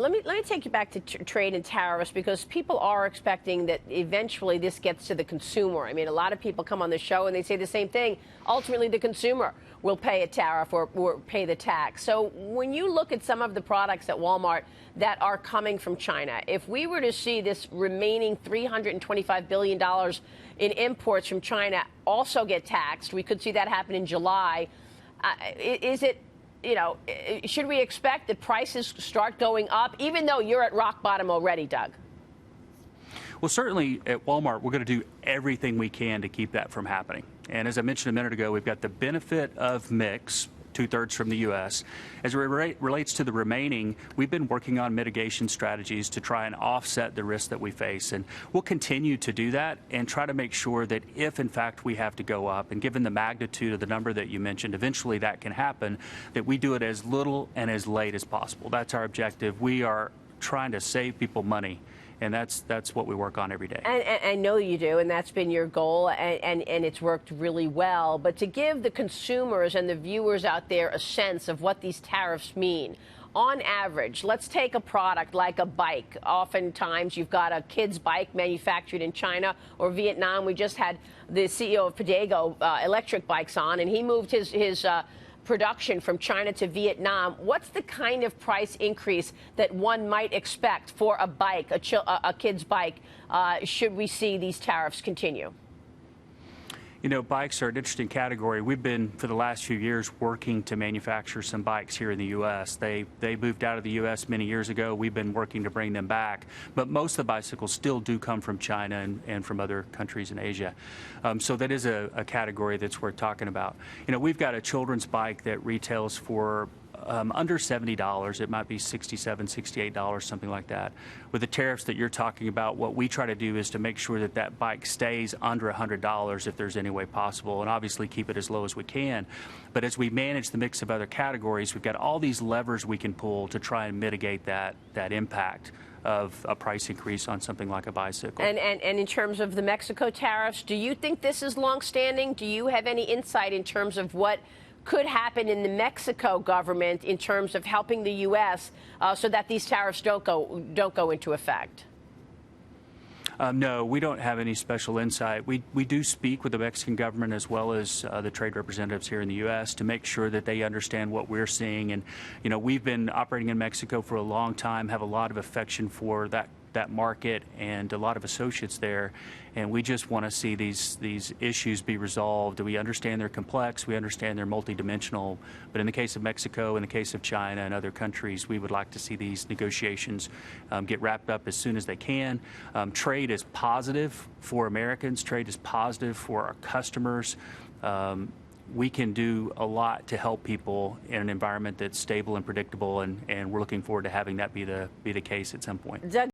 Let me take you back to trade and tariffs, because people are expecting that eventually this gets to the consumer. I mean, a lot of people come on the show and they say the same thing. Ultimately, the consumer will pay a tariff or pay the tax. So when you look at some of the products at Walmart that are coming from China, if we were to see this remaining $325 billion in imports from China also get taxed, we could see that happen in July. Should we expect that prices start going up, even though you're at rock bottom already, Doug? Well, certainly at Walmart, we're going to do everything we can to keep that from happening. And as I mentioned a minute ago, we've got the benefit of mix, 2/3 from the U.S. As it relates to the remaining, we've been working on mitigation strategies to try and offset the risk that we face. And we'll continue to do that and try to make sure that if, in fact, we have to go up, and given the magnitude of the number that you mentioned, eventually that can happen, that we do it as little and as late as possible. That's our objective. We are trying to save people money. And that's what we work on every day. And I know you do, and that's been your goal, and it's worked really well. But to give the consumers and the viewers out there a sense of what these tariffs mean, on average, let's take a product like a bike. Oftentimes, you've got a kid's bike manufactured in China or Vietnam. We just had the CEO of Pedego electric bikes on, and he moved his production from China to Vietnam. What's the kind of price increase that one might expect for a bike, a kid's bike, should we see these tariffs continue? You know, bikes are an interesting category. We've been, for the last few years, working to manufacture some bikes here in the U.S. They moved out of the U.S. many years ago. We've been working to bring them back. But most of the bicycles still do come from China and from other countries in Asia. So that is a category that's worth talking about. You know, we've got a children's bike that retails for under $70. It might be $67, $68, something like that. With the tariffs that you're talking about, what we try to do is to make sure that that bike stays under $100 if there's any way possible, and obviously keep it as low as we can. But as we manage the mix of other categories, we've got all these levers we can pull to try and mitigate that impact of a price increase on something like a bicycle. And in terms of the Mexico tariffs, do you think this is longstanding? Do you have any insight in terms of what could happen in the Mexico government in terms of helping the U.S. So that these tariffs don't go into effect? No, we don't have any special insight. We do speak with the Mexican government as well as the trade representatives here in the U.S. to make sure that they understand what we're seeing. And, you know, we've been operating in Mexico for a long time, have a lot of affection for that market and a lot of associates there, and we just want to see these issues be resolved. We understand they're complex, we understand they're multidimensional, but in the case of Mexico, in the case of China and other countries, we would like to see these negotiations get wrapped up as soon as they can. Trade is positive for Americans, trade is positive for our customers. We can do a lot to help people in an environment that's stable and predictable, and we're looking forward to having that be the case at some point. Doug